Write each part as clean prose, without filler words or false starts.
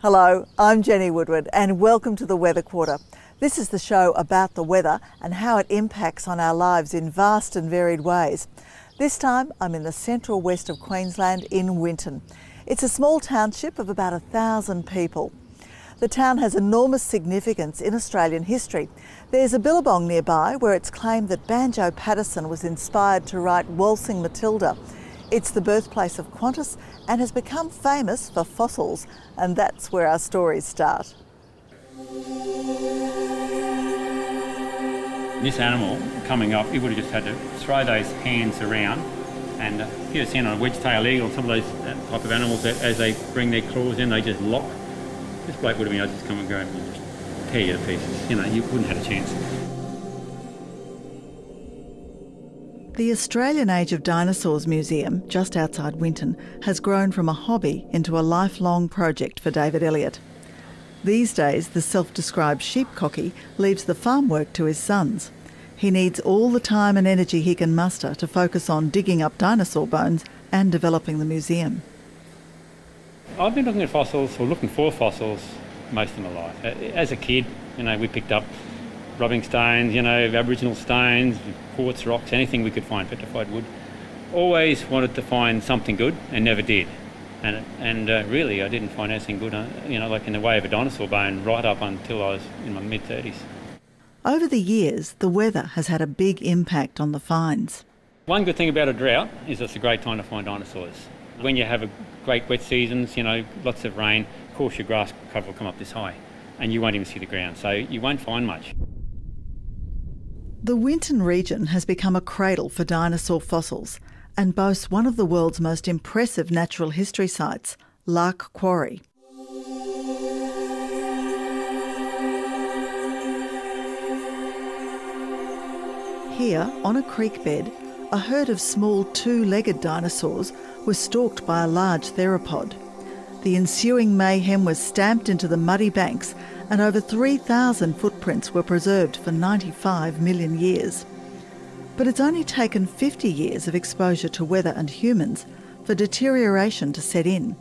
Hello, I'm Jenny Woodward and welcome to the Weather Quarter. This is the show about the weather and how it impacts on our lives in vast and varied ways. This time I'm in the central west of Queensland in Winton. It's a small township of about 1,000 people. The town has enormous significance in Australian history. There's a billabong nearby where it's claimed that Banjo Paterson was inspired to write Waltzing Matilda. It's the birthplace of Qantas and has become famous for fossils, and that's where our stories start. This animal coming up, you would have just had to throw those hands around, and if you've seen on a wedge-tailed eagle, some of those type of animals, that as they bring their claws in, they just lock. This bloke would have been able to just come and go and just tear you to pieces. You know, you wouldn't have a chance. The Australian Age of Dinosaurs Museum, just outside Winton, has grown from a hobby into a lifelong project for David Elliott. These days, the self-described sheepcocky leaves the farm work to his sons. He needs all the time and energy he can muster to focus on digging up dinosaur bones and developing the museum. I've been looking at fossils, or looking for fossils, most of my life. As a kid, you know, we picked up rubbing stones, you know, Aboriginal stones, quartz rocks, anything we could find, petrified wood. Always wanted to find something good and never did. And really, I didn't find anything good, you know, like in the way of a dinosaur bone, right up until I was in my mid-30s. Over the years, the weather has had a big impact on the finds. One good thing about a drought is it's a great time to find dinosaurs. When you have a great wet seasons, you know, lots of rain, of course your grass cover will come up this high and you won't even see the ground, so you won't find much. The Winton region has become a cradle for dinosaur fossils and boasts one of the world's most impressive natural history sites, Lark Quarry. Here, on a creek bed, a herd of small two-legged dinosaurs was stalked by a large theropod. The ensuing mayhem was stamped into the muddy banks, and over 3,000 footprints were preserved for 95 million years. But it's only taken 50 years of exposure to weather and humans for deterioration to set in,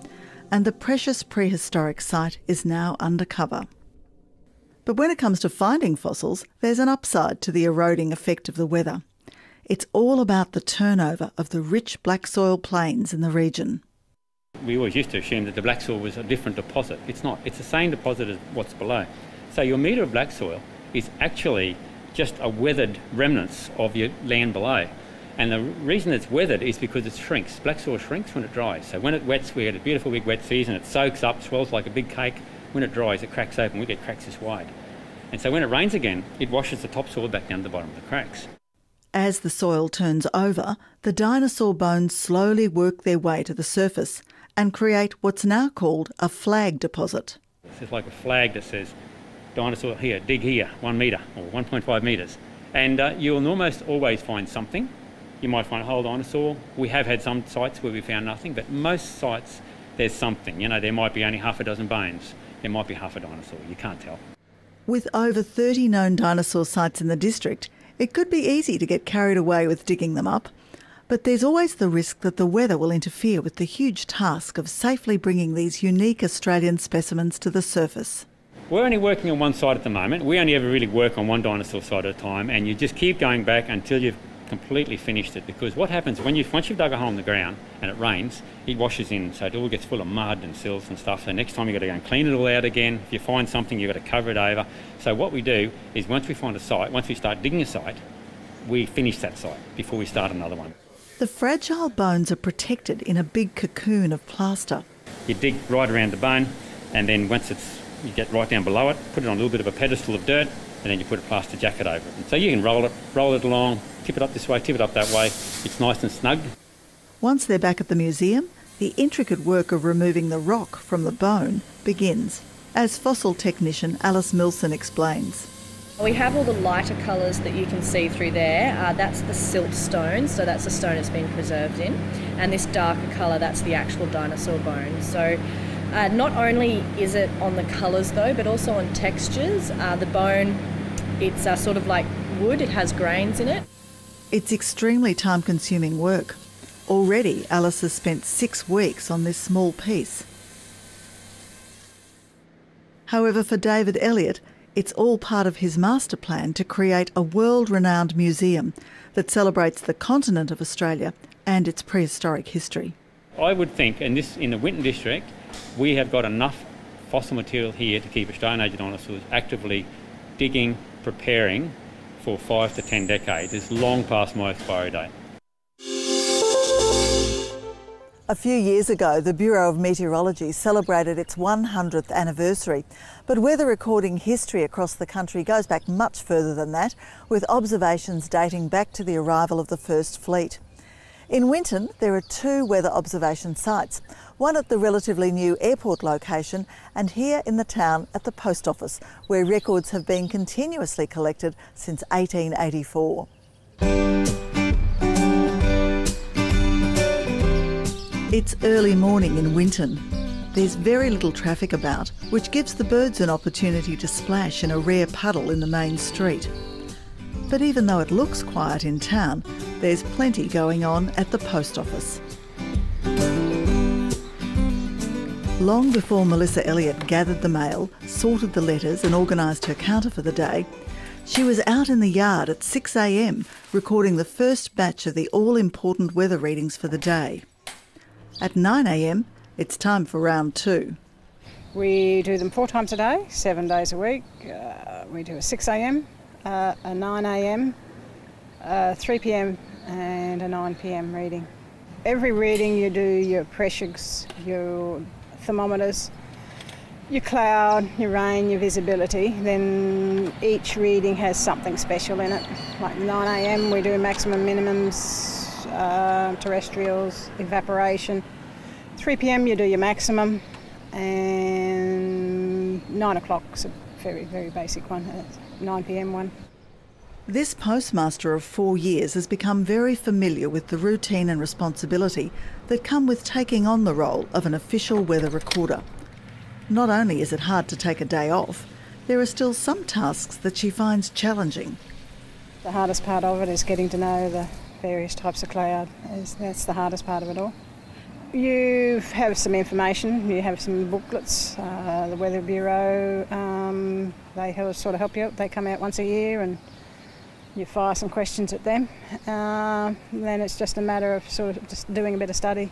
and the precious prehistoric site is now undercover. But when it comes to finding fossils, there's an upside to the eroding effect of the weather. It's all about the turnover of the rich black soil plains in the region. We always used to assume that the black soil was a different deposit. It's not. It's the same deposit as what's below. So your metre of black soil is actually just a weathered remnants of your land below. And the reason it's weathered is because it shrinks. Black soil shrinks when it dries. So when it wets, we get a beautiful big wet season, it soaks up, swells like a big cake. When it dries, it cracks open. We get cracks this wide. And so when it rains again, it washes the topsoil back down to the bottom of the cracks. As the soil turns over, the dinosaur bones slowly work their way to the surface and create what's now called a flag deposit. It's like a flag that says, dinosaur here, dig here, 1 metre or 1.5 metres. And you'll almost always find something. You might find a whole dinosaur. We have had some sites where we found nothing, but most sites there's something. You know, there might be only half a dozen bones. There might be half a dinosaur. You can't tell. With over 30 known dinosaur sites in the district, it could be easy to get carried away with digging them up. But there's always the risk that the weather will interfere with the huge task of safely bringing these unique Australian specimens to the surface. We're only working on one side at the moment. We only ever really work on one dinosaur side at a time, and you just keep going back until you've completely finished it. Because what happens once you've dug a hole in the ground and it rains, it washes in, so it all gets full of mud and silts and stuff. So next time you've got to go and clean it all out again. If you find something, you've got to cover it over. So what we do is once we find a site, once we start digging a site, we finish that site before we start another one. The fragile bones are protected in a big cocoon of plaster. You dig right around the bone, and then once you get right down below it, put it on a little bit of a pedestal of dirt, and then you put a plaster jacket over it. And so you can roll it along, tip it up this way, tip it up that way. It's nice and snug. Once they're back at the museum, the intricate work of removing the rock from the bone begins, as fossil technician Alice Milson explains. We have all the lighter colours that you can see through there. That's the silt stone, so that's the stone it's been preserved in. And this darker colour, that's the actual dinosaur bone. So not only is it on the colours though, but also on textures. The bone, it's sort of like wood, it has grains in it. It's extremely time-consuming work. Already, Alice has spent 6 weeks on this small piece. However, for David Elliott, it's all part of his master plan to create a world-renowned museum that celebrates the continent of Australia and its prehistoric history. I would think, in the Winton district, we have got enough fossil material here to keep Australian age dinosaurs actively digging, preparing for 5 to 10 decades. It's long past my expiry date. A few years ago, the Bureau of Meteorology celebrated its 100th anniversary. But weather recording history across the country goes back much further than that, with observations dating back to the arrival of the first fleet. In Winton, there are 2 weather observation sites, one at the relatively new airport location and here in the town at the post office, where records have been continuously collected since 1884. It's early morning in Winton. There's very little traffic about, which gives the birds an opportunity to splash in a rare puddle in the main street. But even though it looks quiet in town, there's plenty going on at the post office. Long before Melissa Elliott gathered the mail, sorted the letters and organised her counter for the day, she was out in the yard at 6 a.m. recording the first batch of the all-important weather readings for the day. At 9 a.m, it's time for round 2. We do them 4 times a day, 7 days a week. We do a 6 a.m, a 9 a.m, 3 p.m, and a 9 p.m. reading. Every reading you do your pressures, your thermometers, your cloud, your rain, your visibility. Then each reading has something special in it. Like 9 a.m, we do maximum minimums, terrestrials, evaporation. 3 p.m. you do your maximum, and 9 o'clock's a very, very basic one, 9 p.m. one. This postmaster of 4 years has become very familiar with the routine and responsibility that come with taking on the role of an official weather recorder. Not only is it hard to take a day off, there are still some tasks that she finds challenging. The hardest part of it is getting to know the various types of cloud. That's the hardest part of it all. You have some information, you have some booklets, the Weather Bureau, they sort of help you out. They come out once a year and you fire some questions at them. Then it's just a matter of sort of just doing a bit of study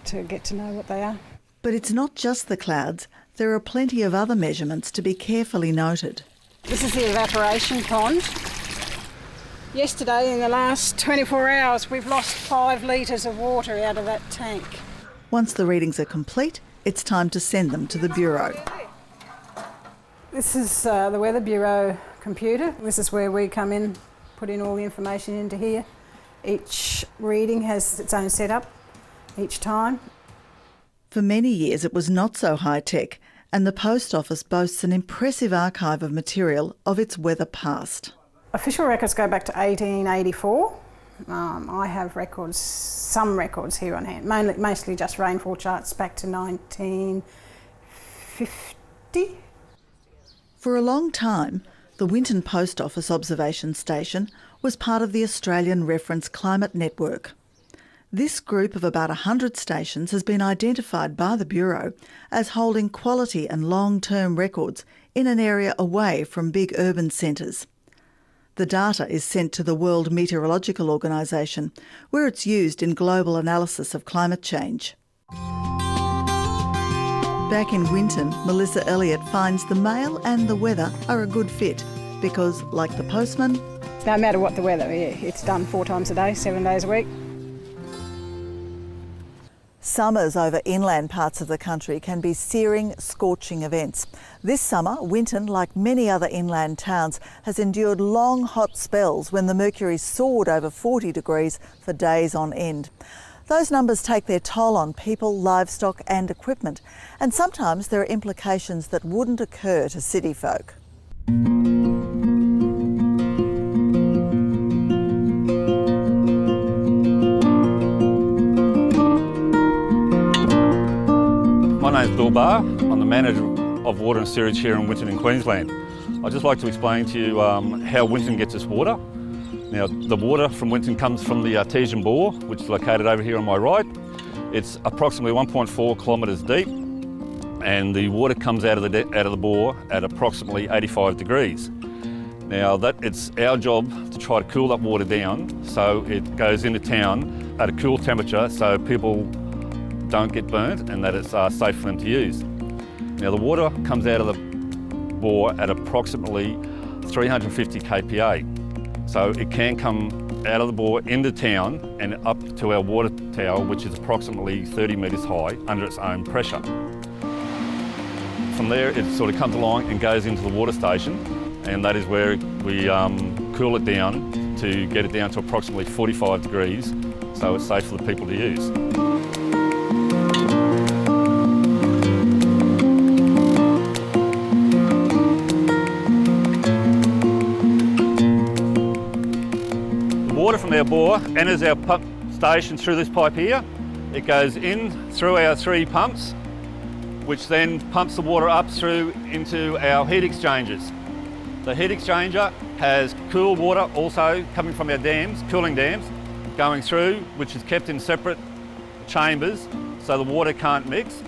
to get to know what they are. But it's not just the clouds, there are plenty of other measurements to be carefully noted. This is the evaporation pond. Yesterday, in the last 24 hours, we've lost 5 litres of water out of that tank. Once the readings are complete, it's time to send them to the Bureau. This is the Weather Bureau computer. This is where we come in, put in all the information into here. Each reading has its own setup each time. For many years it was not so high-tech, and the post office boasts an impressive archive of material of its weather past. Official records go back to 1884. I have records, some records here on hand, mostly just rainfall charts back to 1950. For a long time, the Winton Post Office Observation Station was part of the Australian Reference Climate Network. This group of about 100 stations has been identified by the Bureau as holding quality and long-term records in an area away from big urban centres. The data is sent to the World Meteorological Organisation, where it's used in global analysis of climate change. Back in Winton, Melissa Elliott finds the mail and the weather are a good fit because, like the postman... No matter what the weather, it's done 4 times a day, 7 days a week. Summers over inland parts of the country can be searing, scorching events. This summer, Winton, like many other inland towns, has endured long hot spells when the mercury soared over 40 degrees for days on end. Those numbers take their toll on people, livestock and equipment, and sometimes there are implications that wouldn't occur to city folk. My name's Barr. I'm the manager of water and sewage here in Winton in Queensland. I'd just like to explain to you how Winton gets its water. Now, the water from Winton comes from the artesian bore, which is located over here on my right. It's approximately 1.4 kilometres deep, and the water comes out of the bore at approximately 85 degrees. Now it's our job to try to cool that water down so it goes into town at a cool temperature so people don't get burnt and that it's safe for them to use. Now the water comes out of the bore at approximately 350 kPa. So it can come out of the bore into town and up to our water tower, which is approximately 30 metres high under its own pressure. From there it sort of comes along and goes into the water station, and that is where we cool it down to get it down to approximately 45 degrees so it's safe for the people to use. Water from our bore enters our pump station through this pipe here. It goes in through our 3 pumps, which then pumps the water up through into our heat exchangers. The heat exchanger has cool water also coming from our dams, cooling dams, going through, which is kept in separate chambers so the water can't mix.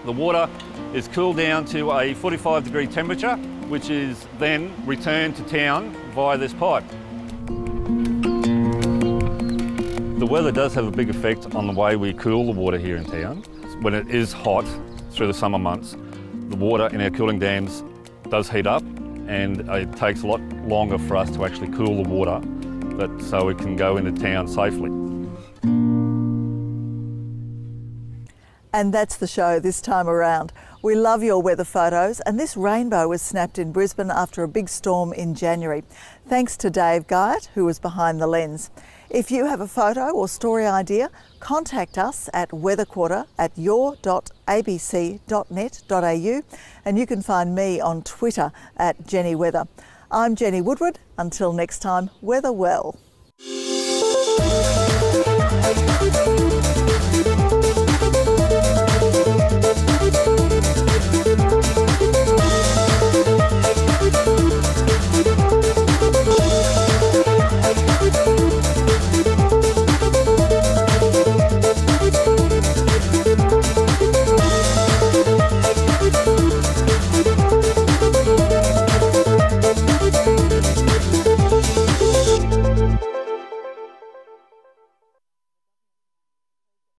The water is cooled down to a 45-degree temperature, which is then returned to town via this pipe. The weather does have a big effect on the way we cool the water here in town. When it is hot through the summer months, the water in our cooling dams does heat up, and it takes a lot longer for us to actually cool the water so it can go into town safely. And that's the show this time around. We love your weather photos, and this rainbow was snapped in Brisbane after a big storm in January. Thanks to Dave Guyett, who was behind the lens. If you have a photo or story idea, contact us at weatherquarter@your.abc.net.au, and you can find me on Twitter at Jenny Weather. I'm Jenny Woodward. Until next time, weather well.